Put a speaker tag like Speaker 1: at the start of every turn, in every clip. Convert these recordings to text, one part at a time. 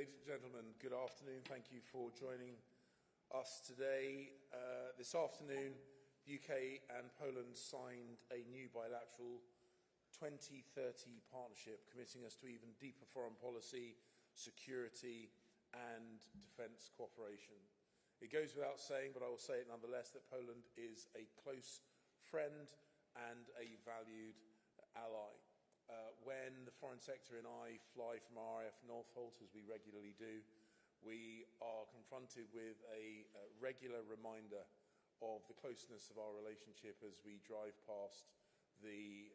Speaker 1: Ladies and gentlemen, good afternoon. Thank you for joining us today. This afternoon, the UK and Poland signed a new bilateral 2030 partnership committing us to even deeper foreign policy, security and defence cooperation. It goes without saying, but I will say it nonetheless, that Poland is a close friend and a valued ally. When the foreign sector and I fly from RAF Northolt, as we regularly do, we are confronted with a regular reminder of the closeness of our relationship as we drive past the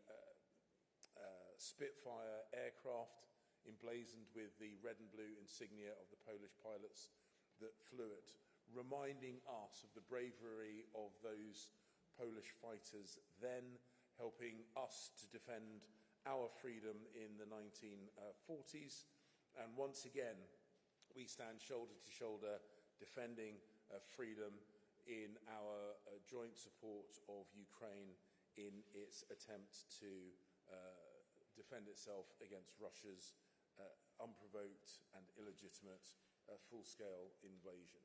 Speaker 1: Spitfire aircraft emblazoned with the red and blue insignia of the Polish pilots that flew it, reminding us of the bravery of those Polish fighters then, helping us to defend our freedom in the 1940s. And once again, we stand shoulder to shoulder defending freedom in our joint support of Ukraine in its attempt to defend itself against Russia's unprovoked and illegitimate full-scale invasion.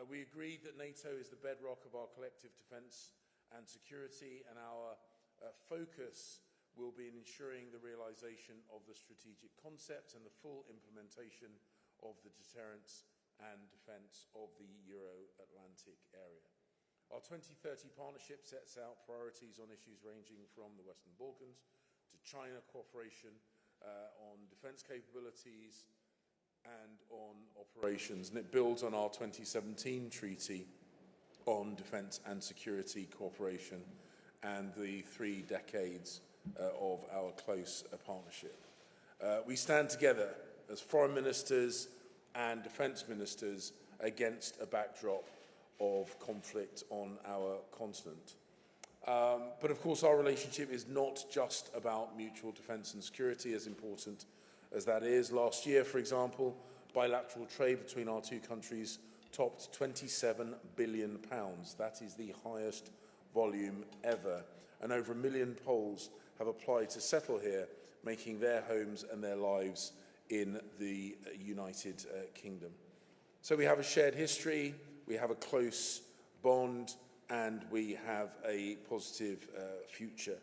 Speaker 1: We agreed that NATO is the bedrock of our collective defence and security, and our focus will be in ensuring the realisation of the strategic concept and the full implementation of the deterrence and defence of the Euro-Atlantic area. Our 2030 partnership sets out priorities on issues ranging from the Western Balkans to China cooperation on defence capabilities and on operations, and it builds on our 2017 treaty on defence and security cooperation and the 3 decades of our close partnership. We stand together as foreign ministers and defence ministers against a backdrop of conflict on our continent. But of course our relationship is not just about mutual defence and security, as important as that is. Last year, for example, bilateral trade between our two countries topped £27 billion. That is the highest volume ever. And over 1 million Poles have applied to settle here, making their homes and their lives in the United Kingdom. So we have a shared history, we have a close bond, and we have a positive future.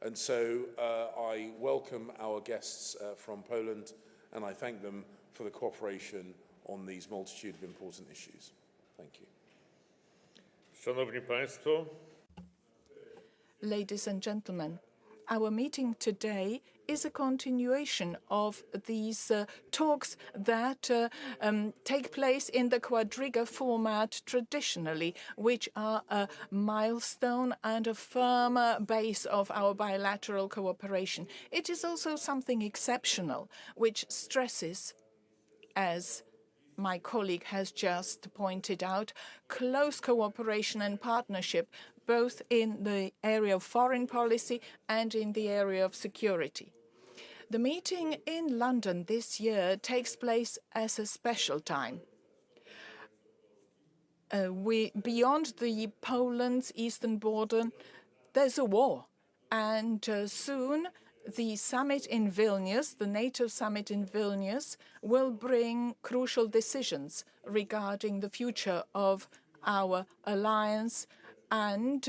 Speaker 1: And so I welcome our guests from Poland, and I thank them for the cooperation on these multitude of important issues. Thank you.
Speaker 2: Szanowni Państwo.
Speaker 3: Ladies and gentlemen, our meeting today is a continuation of these talks that take place in the quadriga format traditionally, which are a milestone and a firm base of our bilateral cooperation. It is also something exceptional, which stresses, as my colleague has just pointed out, close cooperation and partnership, both in the area of foreign policy and in the area of security. The meeting in London this year takes place as a special time. Beyond the Poland's eastern border, there's a war. And soon, the summit in Vilnius, the NATO summit in Vilnius, will bring crucial decisions regarding the future of our alliance, and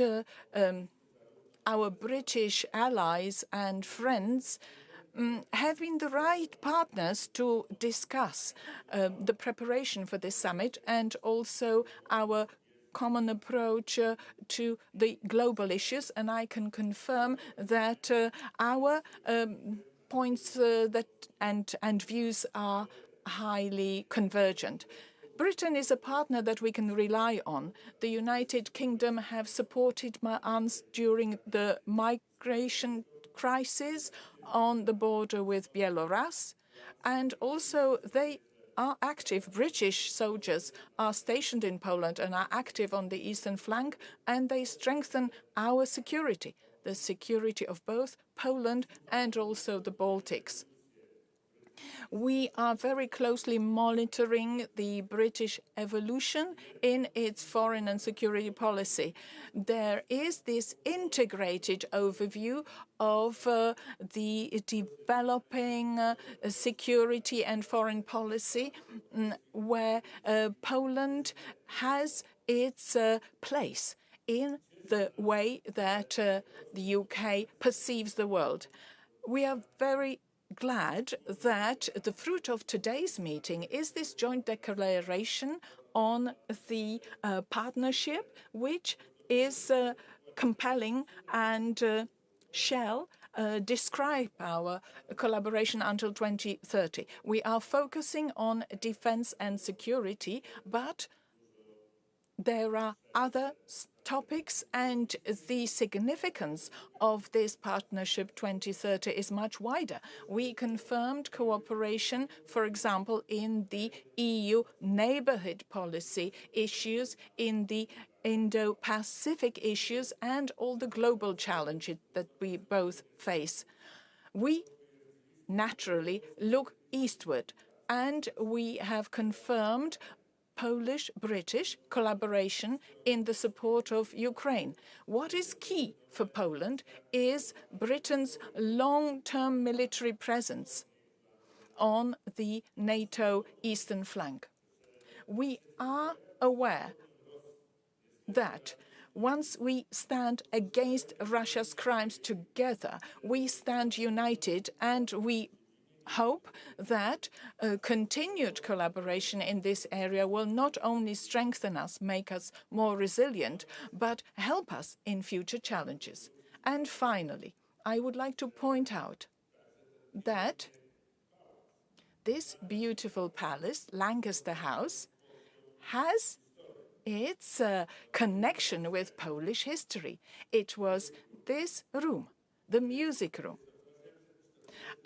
Speaker 3: our British allies and friends have been the right partners to discuss the preparation for this summit and also our common approach to the global issues. And I can confirm that our points and views are highly convergent. Britain is a partner that we can rely on. The United Kingdom have supported us during the migration crisis on the border with Belarus, and also they are active. British soldiers are stationed in Poland and are active on the eastern flank, and they strengthen our security, the security of both Poland and also the Baltics. We are very closely monitoring the British evolution in its foreign and security policy. There is this integrated overview of the developing security and foreign policy, where Poland has its place in the way that the UK perceives the world. We are very glad that the fruit of today's meeting is this joint declaration on the partnership, which is compelling and shall describe our collaboration until 2030. We are focusing on defense and security, but there are other topics, and the significance of this partnership 2030 is much wider. We confirmed cooperation, for example, in the EU neighbourhood policy issues, in the Indo-Pacific issues, and all the global challenges that we both face. We naturally look eastward, and we have confirmed Polish-British collaboration in the support of Ukraine. What is key for Poland is Britain's long-term military presence on the NATO eastern flank. We are aware that once we stand against Russia's crimes together, we stand united, and we hope that continued collaboration in this area will not only strengthen us, make us more resilient, but help us in future challenges. And finally, I would like to point out that this beautiful palace, Lancaster House, has its connection with Polish history. It was this room, the music room.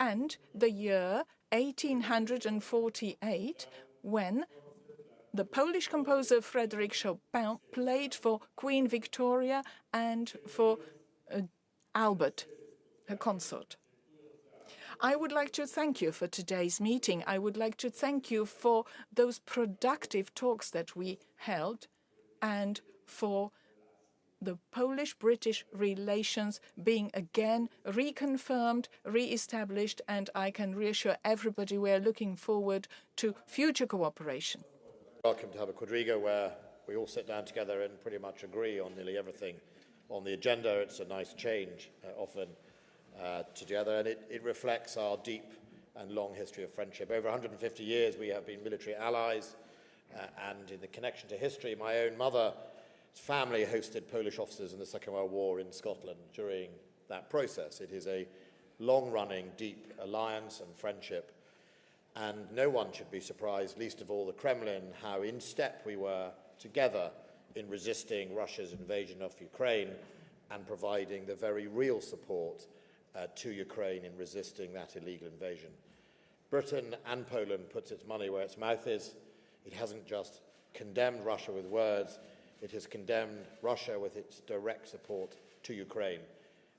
Speaker 3: And the year 1848, when the Polish composer Frédéric Chopin played for Queen Victoria and for Albert, her consort. I would like to thank you for today's meeting. I would like to thank you for those productive talks that we held, and for the Polish-British relations being again reconfirmed, re-established, and I can reassure everybody we are looking forward to future cooperation.
Speaker 4: Welcome to have a quadriga where we all sit down together and pretty much agree on nearly everything on the agenda. It's a nice change, often together, and it reflects our deep and long history of friendship. Over 150 years we have been military allies, and in the connection to history, my own mother's family hosted Polish officers in the Second World War in Scotland during that process. It is a long-running, deep alliance and friendship, and no one should be surprised, least of all the Kremlin, how in step we were together in resisting Russia's invasion of Ukraine and providing the very real support to Ukraine in resisting that illegal invasion. Britain and Poland puts its money where its mouth is. It hasn't just condemned Russia with words, it has condemned Russia with its direct support to Ukraine,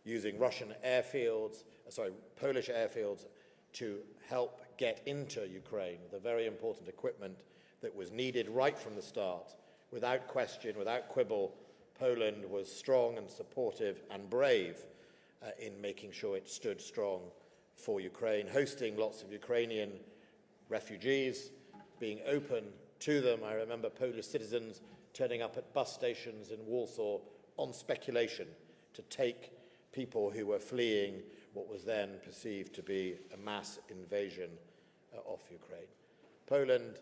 Speaker 4: using Polish airfields to help get into Ukraine the very important equipment that was needed right from the start. Without question, without quibble, Poland was strong and supportive and brave in making sure it stood strong for Ukraine, hosting lots of Ukrainian refugees, being open to them. I remember Polish citizens turning up at bus stations in Warsaw on speculation to take people who were fleeing what was then perceived to be a mass invasion of Ukraine.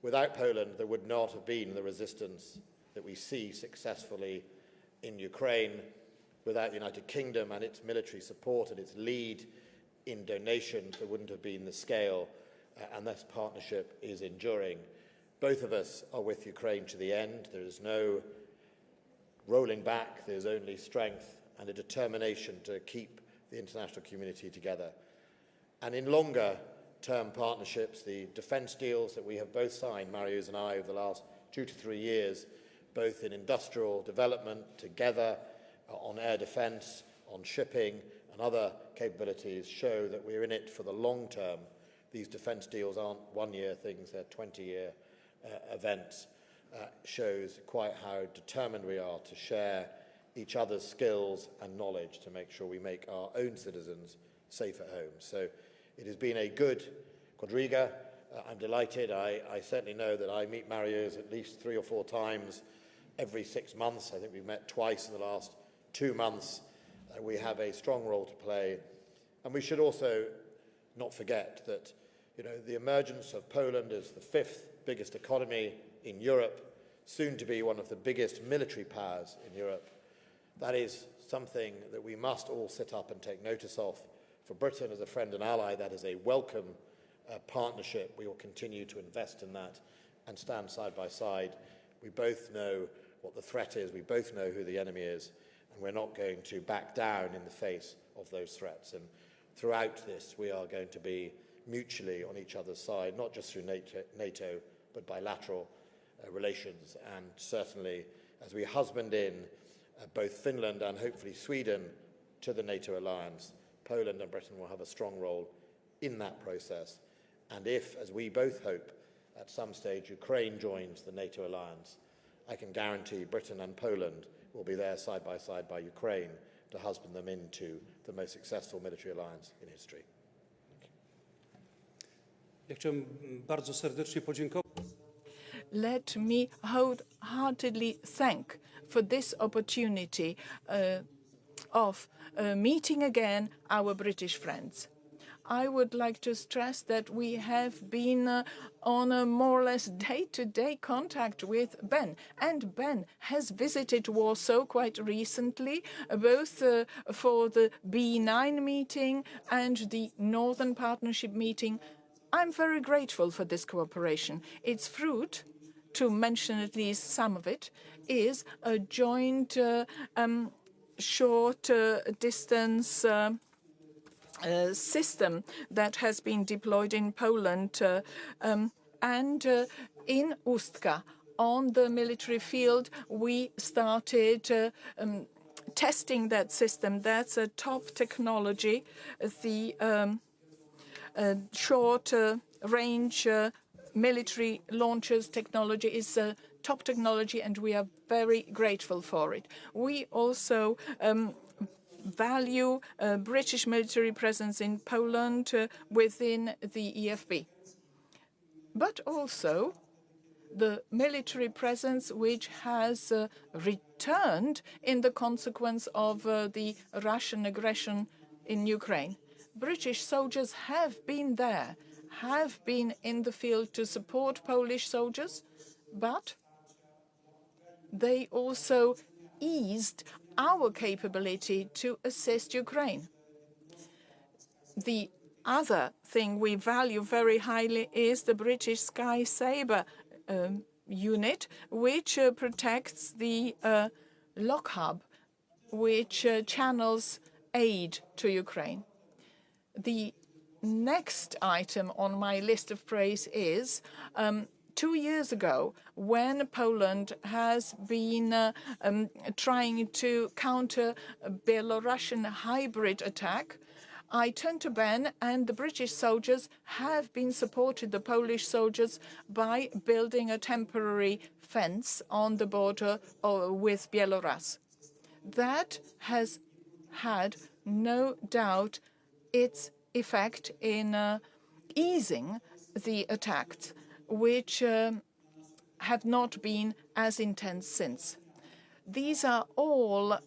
Speaker 4: Without Poland, there would not have been the resistance that we see successfully in Ukraine. Without the United Kingdom and its military support and its lead in donations, there wouldn't have been the scale, and this partnership is enduring. Both of us are with Ukraine to the end. There is no rolling back. There's only strength and a determination to keep the international community together. And in longer-term partnerships, the defence deals that we have both signed, Mariusz and I, over the last 2 to 3 years, both in industrial development together, on air defence, on shipping and other capabilities, show that we're in it for the long term. these defence deals aren't one-year things, they're 20-year events, shows quite how determined we are to share each other's skills and knowledge to make sure we make our own citizens safe at home. So it has been a good quadriga. I'm delighted. I certainly know that I meet Marios at least 3 or 4 times every 6 months. I think we've met twice in the last 2 months. We have a strong role to play. And we should also not forget that, the emergence of Poland as the 5th biggest economy in Europe, soon to be one of the biggest military powers in Europe. That is something that we must all sit up and take notice of. For Britain as a friend and ally, that is a welcome partnership. We will continue to invest in that and stand side by side. We both know what the threat is. We both know who the enemy is. And we're not going to back down in the face of those threats. And throughout this, we are going to be mutually on each other's side, not just through NATO but bilateral relations. And certainly, as we husband in both Finland and hopefully Sweden to the NATO alliance, Poland and Britain will have a strong role in that process. And if, as we both hope, at some stage Ukraine joins the NATO alliance, I can guarantee Britain and Poland will be there side by Ukraine to husband them into the most successful military alliance in history.
Speaker 5: Ja chciałem bardzo serdecznie podziękować.
Speaker 3: Let me wholeheartedly thank for this opportunity of meeting again our British friends. I would like to stress that we have been on a more or less day-to-day contact with Ben. And Ben has visited Warsaw quite recently, both for the B9 meeting and the Northern Partnership meeting. I'm very grateful for this cooperation. Its fruit, to mention at least some of it, is a joint short distance system that has been deployed in Poland and in Ustka. On the military field, we started testing that system. That's a top technology. The short-range military launchers technology is top technology, and we are very grateful for it. We also value British military presence in Poland within the EFB, but also the military presence which has returned in the consequence of the Russian aggression in Ukraine. British soldiers have been there, have been in the field to support Polish soldiers, but they also eased our capability to assist Ukraine. The other thing we value very highly is the British Sky Sabre unit, which protects the lock hub, which channels aid to Ukraine. The next item on my list of praise is 2 years ago, when Poland has been trying to counter a Belarusian hybrid attack, I turned to Ben, and the British soldiers have been supported, the Polish soldiers, by building a temporary fence on the border with Belarus. That has had no doubt its effect in easing the attacks, which have not been as intense since. These are all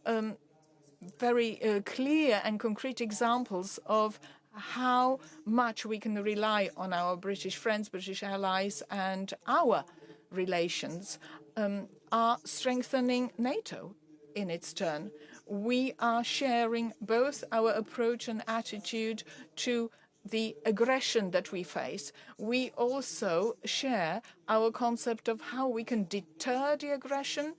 Speaker 3: very clear and concrete examples of how much we can rely on our British friends, British allies, and our relations are strengthening NATO in its turn. We are sharing both our approach and attitude to the aggression that we face. We also share our concept of how we can deter the aggression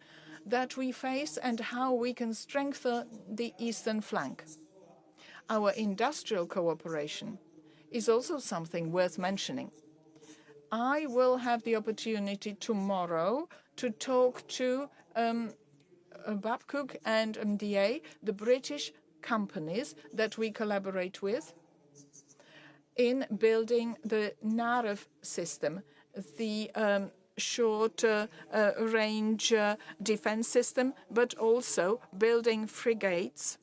Speaker 3: that we face and how we can strengthen the eastern flank. Our industrial cooperation is also something worth mentioning. I will have the opportunity tomorrow to talk to Babcock and MDA, the British companies that we collaborate with. in building the narrow system, the short-range defense system, but also building frigates,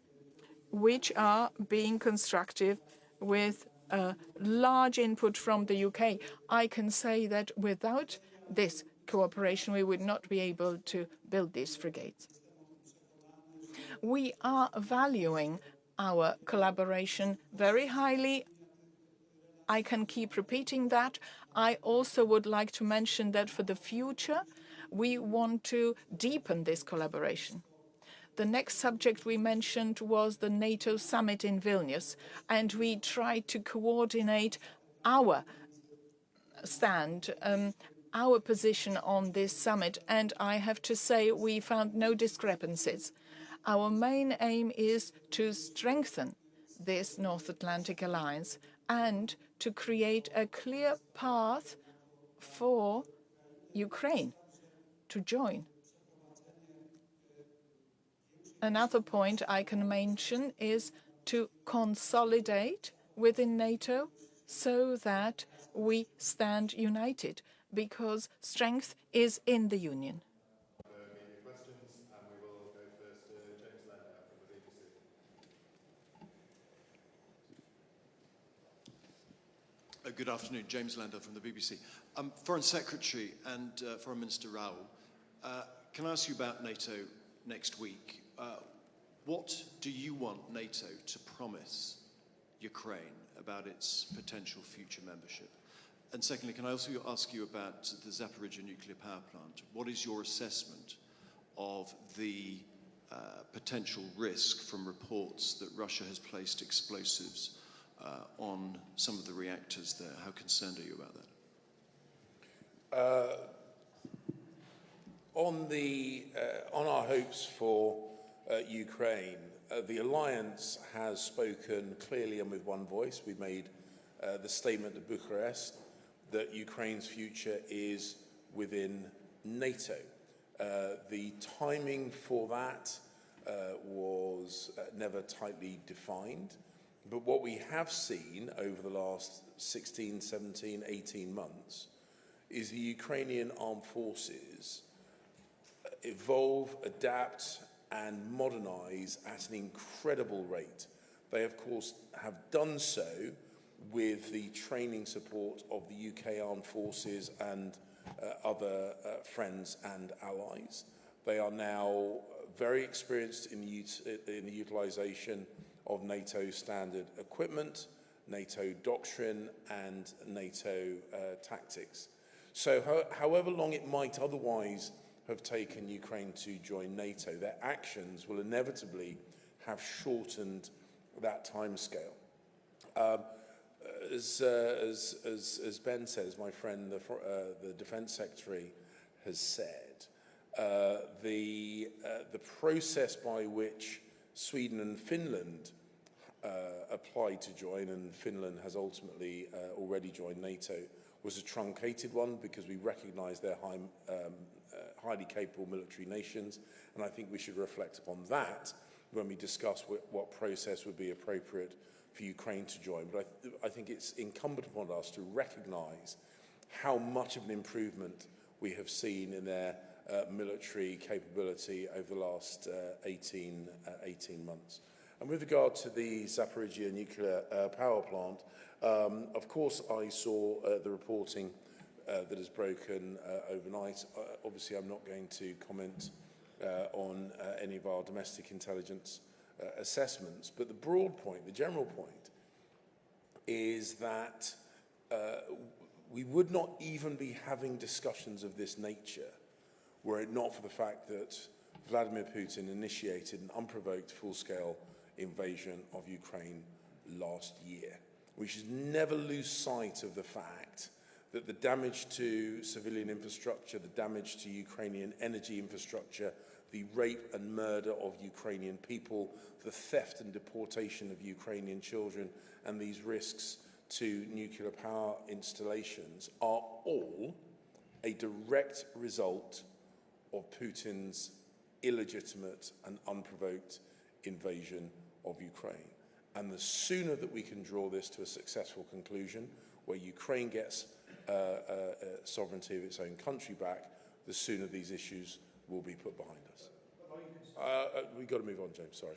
Speaker 3: which are being constructed with large input from the UK. I can say that without this cooperation, we would not be able to build these frigates. We are valuing our collaboration very highly. I can keep repeating that. I also would like to mention that for the future, we want to deepen this collaboration. The next subject we mentioned was the NATO summit in Vilnius, and we tried to coordinate our stand, our position on this summit, and I have to say we found no discrepancies. Our main aim is to strengthen this North Atlantic alliance and to create a clear path for Ukraine to join. Another point I can mention is to consolidate within NATO so that we stand united, because strength is in the Union.
Speaker 6: Questions, and we will go first to James Landau from the BBC.
Speaker 7: Good afternoon, James Landau from the BBC. Foreign Secretary and Foreign Minister Raoul, can I ask you about NATO next week? What do you want NATO to promise Ukraine about its potential future membership? And secondly, can I also ask you about the Zaporizhzhia nuclear power plant? What is your assessment of the potential risk from reports that Russia has placed explosives on some of the reactors there? How concerned are you about that?
Speaker 1: On our hopes for Ukraine, the alliance has spoken clearly and with one voice. We made the statement to Bucharest that Ukraine's future is within NATO. The timing for that was never tightly defined, but what we have seen over the last 16, 17, 18 months is the Ukrainian armed forces evolve, adapt, and modernize at an incredible rate. They, of course, have done so with the training support of the UK Armed Forces and other friends and allies. They are now very experienced in the utilization of NATO standard equipment, NATO doctrine, and NATO tactics. So however long it might otherwise have taken Ukraine to join NATO, their actions will inevitably have shortened that timescale. As Ben says, my friend, the Defence Secretary, has said, the process by which Sweden and Finland applied to join, and Finland has ultimately already joined NATO, was a truncated one because we recognise their highly capable military nations, and I think we should reflect upon that when we discuss what process would be appropriate for Ukraine to join. But I think it's incumbent upon us to recognise how much of an improvement we have seen in their military capability over the last 18 months. And with regard to the Zaporizhzhia nuclear power plant, of course I saw the reporting that has broken overnight. Obviously I'm not going to comment on any of our domestic intelligence assessments, but the broad point, the general point, is that we would not even be having discussions of this nature were it not for the fact that Vladimir Putin initiated an unprovoked full-scale invasion of Ukraine last year. We should never lose sight of the fact that the damage to civilian infrastructure, the damage to Ukrainian energy infrastructure, the rape and murder of Ukrainian people, the theft and deportation of Ukrainian children, and these risks to nuclear power installations are all a direct result of Putin's illegitimate and unprovoked invasion of Ukraine. And the sooner that we can draw this to a successful conclusion, where Ukraine gets sovereignty of its own country back, the sooner these issues will be put behind us. We've got to move on, James, sorry.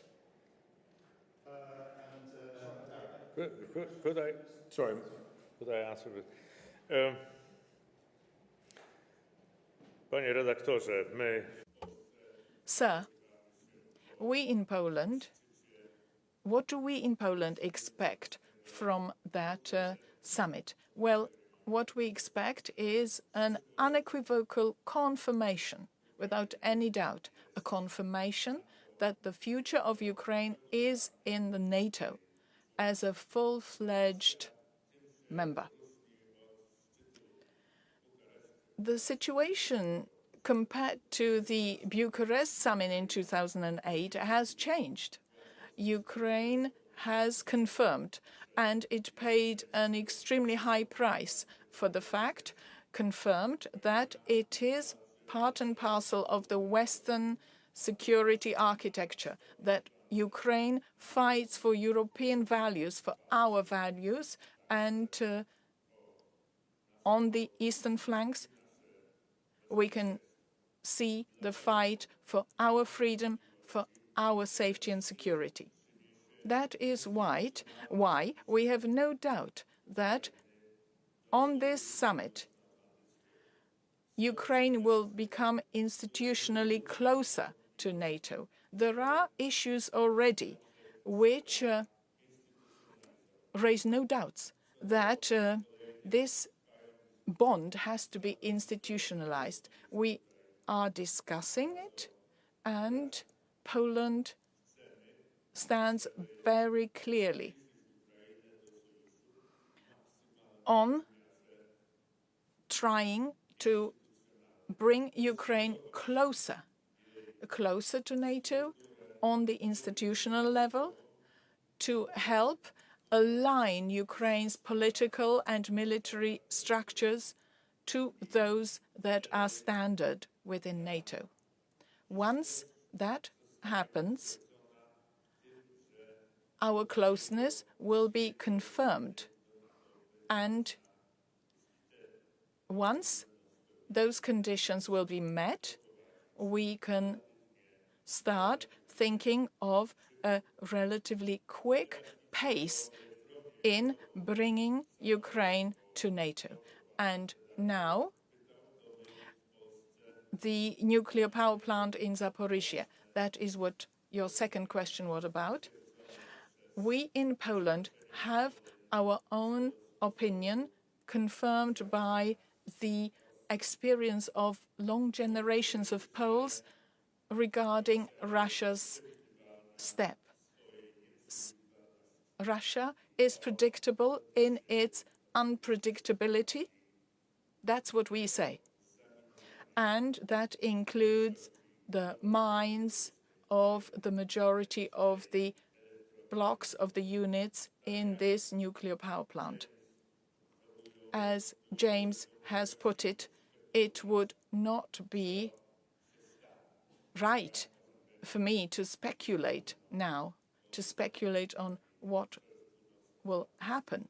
Speaker 2: Could I?
Speaker 1: Sorry.
Speaker 2: Could I answer this? Panie redaktorze, my...
Speaker 3: Sir, we in Poland, what do we in Poland expect from that summit? Well, what we expect is an unequivocal confirmation, without any doubt, a confirmation that the future of Ukraine is in the NATO as a full-fledged member. The situation compared to the Bucharest summit in 2008 has changed. Ukraine has confirmed, and it paid an extremely high price for the fact, confirmed that it is part and parcel of the Western security architecture, that Ukraine fights for European values, for our values, and on the eastern flanks, we can see the fight for our freedom, for our safety and security. That is why we have no doubt that on this summit, Ukraine will become institutionally closer to NATO. There are issues already which raise no doubts that this bond has to be institutionalized. We are discussing it, and Poland stands very clearly on trying to bring Ukraine closer to NATO on the institutional level, to help align Ukraine's political and military structures to those that are standard within NATO. Once that happens, our closeness will be confirmed. And once those conditions will be met, we can start thinking of a relatively quick pace in bringing Ukraine to NATO. And now, the nuclear power plant in Zaporizhia, that is what your second question was about. We in Poland have our own opinion confirmed by the experience of long generations of Poles regarding Russia's step. Russia is predictable in its unpredictability. That's what we say. And that includes the minds of the majority of the blocks of the units in this nuclear power plant. As James has put it, it would not be right for me to speculate now, to speculate on what will happen,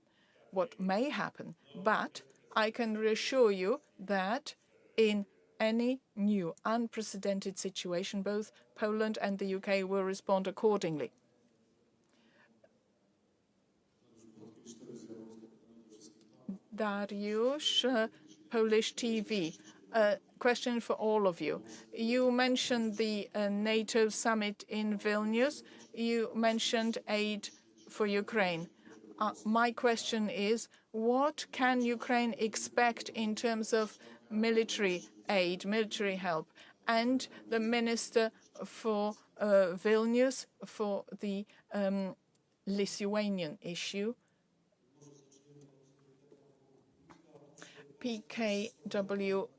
Speaker 3: what may happen. But I can reassure you that in any new unprecedented situation, both Poland and the UK will respond accordingly. Dariusz, Polish TV. A question for all of you. You mentioned the NATO summit in Vilnius. You mentioned aid for Ukraine. My question is, what can Ukraine expect in terms of military aid, military help? And the minister for Vilnius for the Lithuanian issue. PKW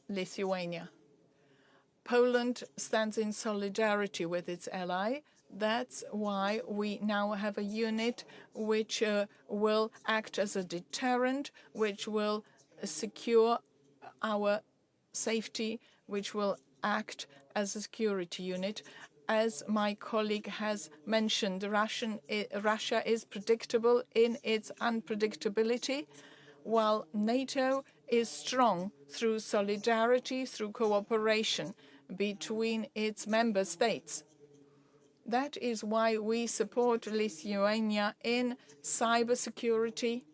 Speaker 3: Lithuania. Poland stands in solidarity with its ally. That's why we now have a unit which will act as a deterrent, which will secure our safety, which will act as a security unit. As my colleague has mentioned, Russia is predictable in its unpredictability, while NATO is strong through solidarity, through cooperation between its member states. That is why we support Lithuania in cybersecurity,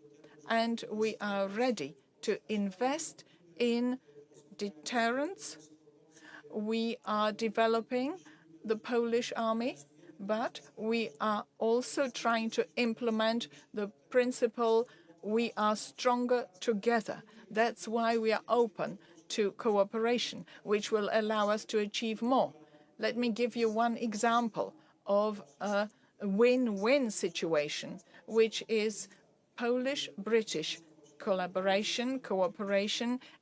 Speaker 3: and we are ready to invest in deterrence. We are developing the Polish army, but we are also trying to implement the principle, we are stronger together. That's why we are open to cooperation, which will allow us to achieve more. Let me give you one example of a win-win situation, which is Polish-British cooperation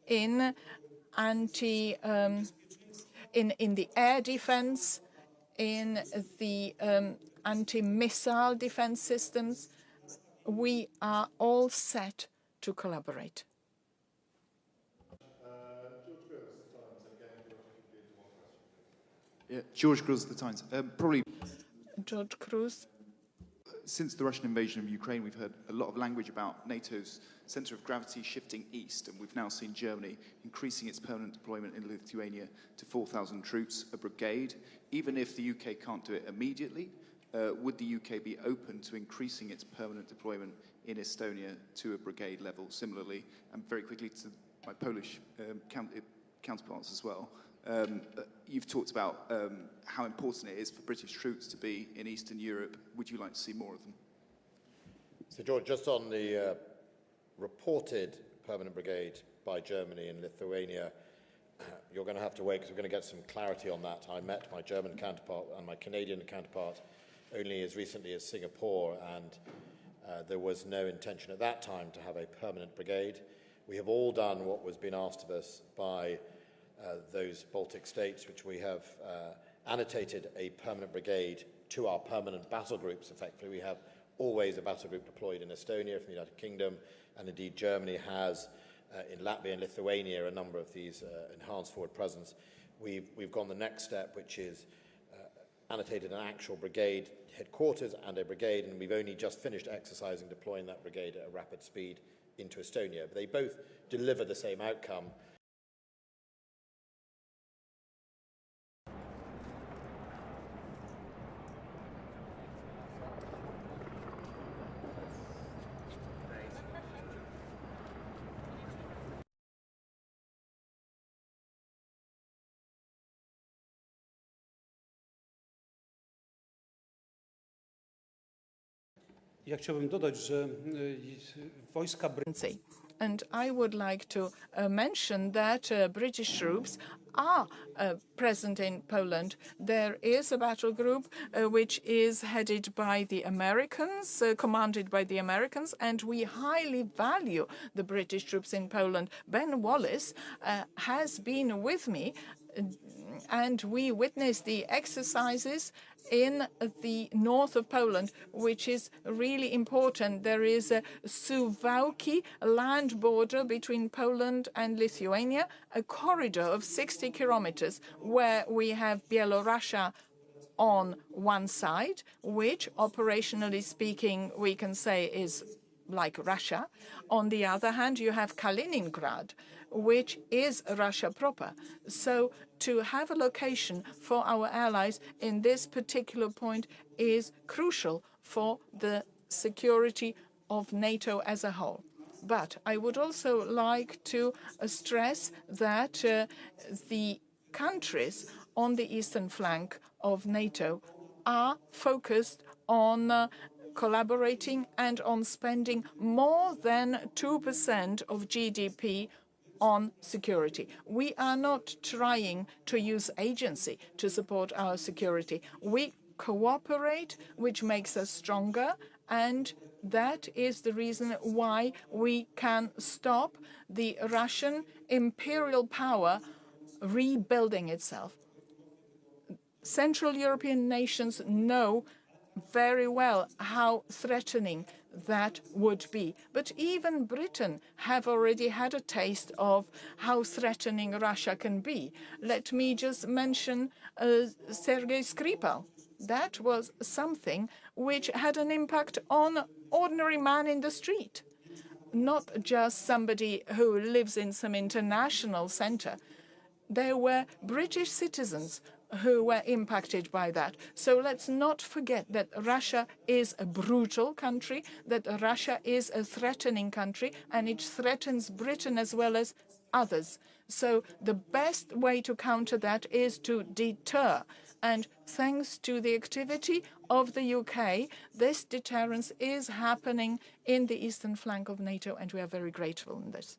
Speaker 3: in in the air defense, in the anti-missile defense systems. We are all set to collaborate.
Speaker 6: George Cruz, The Times. Probably
Speaker 3: George Cruz.
Speaker 6: since the Russian invasion of Ukraine, we've heard a lot of language about NATO's centre of gravity shifting east, and we've now seen Germany increasing its permanent deployment in Lithuania to 4,000 troops, a brigade. Even if the UK can't do it immediately, would the UK be open to increasing its permanent deployment in Estonia to a brigade level similarly? And very quickly to my Polish counterparts as well. You've talked about how important it is for British troops to be in Eastern Europe. Would you like to see more of them?
Speaker 4: So, George, just on the reported permanent brigade by Germany in Lithuania, you're going to have to wait because we're going to get some clarity on that. I met my German counterpart and my Canadian counterpart only as recently as Singapore, and there was no intention at that time to have a permanent brigade. We have all done what was being asked of us by those Baltic states, which we have annotated a permanent brigade to our permanent battle groups. Effectively, we have always a battle group deployed in Estonia from the United Kingdom, and indeed Germany has in Latvia and Lithuania a number of these enhanced forward presence. We've gone the next step, which is annotated an actual brigade headquarters and a brigade, and we've only just finished exercising deploying that brigade at a rapid speed into Estonia. But they both deliver the same outcome.
Speaker 5: Ja chciałbym dodać, że wojska brytyjskie.
Speaker 3: And I would like to mention that British troops are present in Poland. There is a battle group which is headed by the Americans, commanded by the Americans, and we highly value the British troops in Poland. Ben Wallace has been with me, and we witnessed the exercises in the north of Poland, which is really important. There is a Suwałki land border between Poland and Lithuania, a corridor of 60 kilometers, where we have Bielorussia on one side, which, operationally speaking, we can say is like Russia. On the other hand, you have Kaliningrad, which is Russia proper. So to have a location for our allies in this particular point is crucial for the security of NATO as a whole. But I would also like to stress that the countries on the eastern flank of NATO are focused on collaborating and on spending more than 2% of GDP on security. We are not trying to use agency to support our security. We cooperate, which makes us stronger, and that is the reason why we can stop the Russian imperial power rebuilding itself. Central European nations know very well how threatening that would be. But even Britain have already had a taste of how threatening Russia can be. Let me just mention Sergei Skripal. That was something which had an impact on ordinary man in the street, not just somebody who lives in some international center. There were British citizens who were impacted by that. So let's not forget that Russia is a brutal country, that Russia is a threatening country, and it threatens Britain as well as others. So the best way to counter that is to deter. And thanks to the activity of the UK, this deterrence is happening in the eastern flank of NATO, and we are very grateful in this.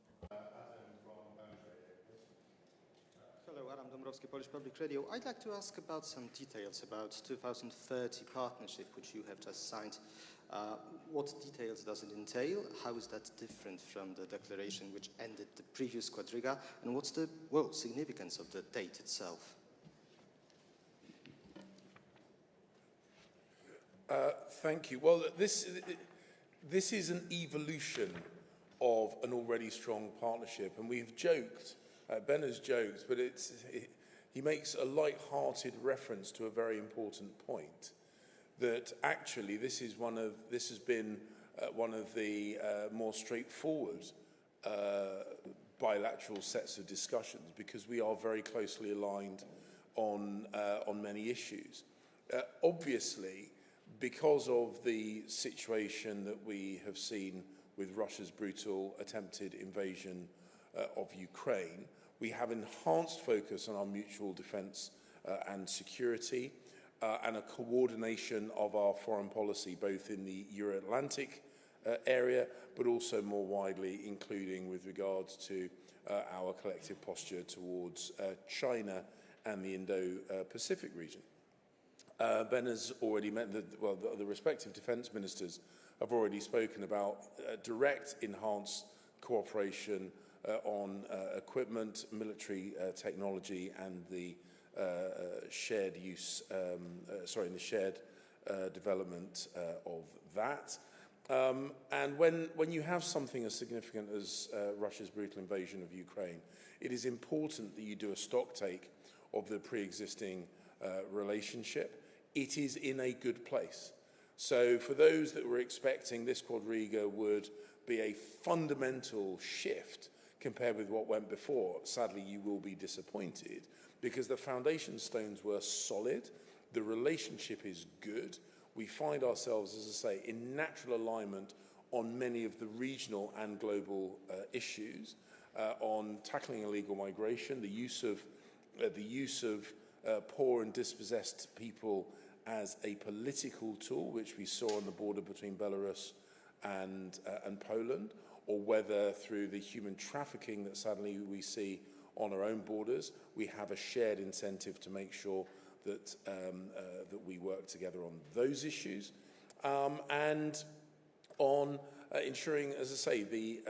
Speaker 8: Polish Public Radio. I'd like to ask about some details about 2030 partnership, which you have just signed. What details does it entail? How is that different from the declaration which ended the previous quadriga? And what's the significance of the date itself?
Speaker 1: Thank you. Well, this is an evolution of an already strong partnership, and we've joked. Ben has joked, but he makes a light-hearted reference to a very important point, that actually this has been one of the more straightforward bilateral sets of discussions, because we are very closely aligned on many issues. Obviously, because of the situation that we have seen with Russia's brutal attempted invasion of Ukraine, we have enhanced focus on our mutual defence and security and a coordination of our foreign policy, both in the Euro-Atlantic area, but also more widely, including with regards to our collective posture towards China and the Indo-Pacific region. Ben has already mentioned that, the respective defence ministers have already spoken about direct enhanced cooperation on equipment, military technology, and the shared use, the shared development of that. And when you have something as significant as Russia's brutal invasion of Ukraine, it is important that you do a stocktake of the pre-existing relationship. It is in a good place. So for those that were expecting this quadriga would be a fundamental shift compared with what went before, sadly you will be disappointed, because the foundation stones were solid, the relationship is good, we find ourselves, as I say, in natural alignment on many of the regional and global issues, on tackling illegal migration, the use of poor and dispossessed people as a political tool, which we saw on the border between Belarus and Poland, or whether through the human trafficking that sadly we see on our own borders, we have a shared incentive to make sure that that we work together on those issues, and on ensuring, as I say, the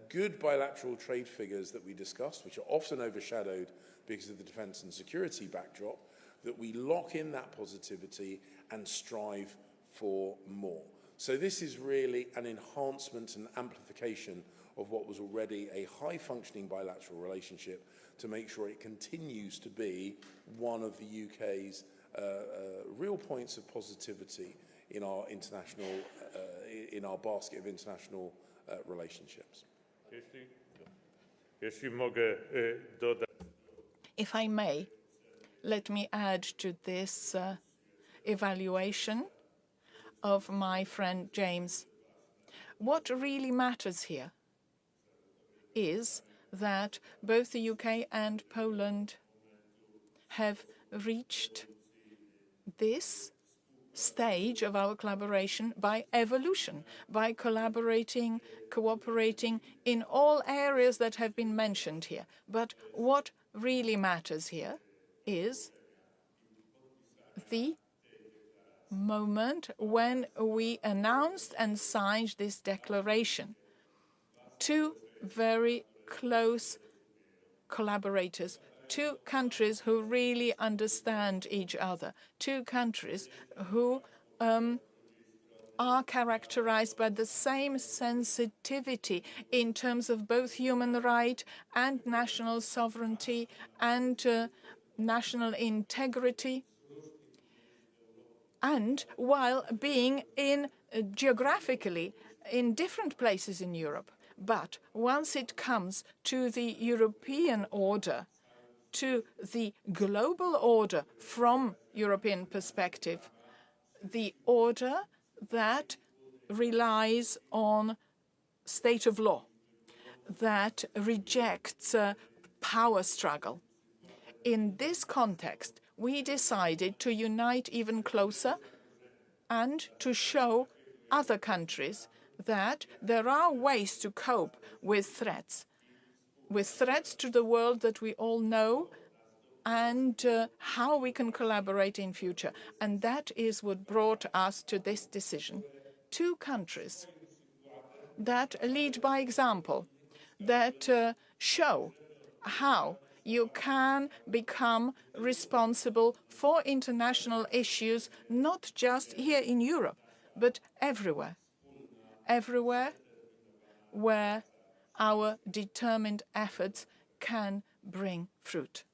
Speaker 1: good bilateral trade figures that we discussed, which are often overshadowed because of the defence and security backdrop, that we lock in that positivity and strive for more. So this is really an enhancement and amplification of what was already a high-functioning bilateral relationship, to make sure it continues to be one of the UK's real points of positivity in our international, in our basket of international relationships.
Speaker 2: Jeśli mogę dodać.
Speaker 3: If I may, let me add to this evaluation of my friend James. What really matters here is that both the UK and Poland have reached this stage of our collaboration by evolution, by collaborating, cooperating in all areas that have been mentioned here. But what really matters here is the moment when we announced and signed this declaration. Two very close collaborators, two countries who really understand each other, two countries who are characterized by the same sensitivity in terms of both human right and national sovereignty and national integrity, and while being geographically in different places in Europe. But once it comes to the European order, to the global order from European perspective, the order that relies on state of law, that rejects power struggle. In this context, we decided to unite even closer and to show other countries that there are ways to cope with threats to the world that we all know, and how we can collaborate in future. And that is what brought us to this decision. Two countries that lead by example, that show how you can become responsible for international issues, not just here in Europe, but everywhere. Everywhere where our determined efforts can bring fruit.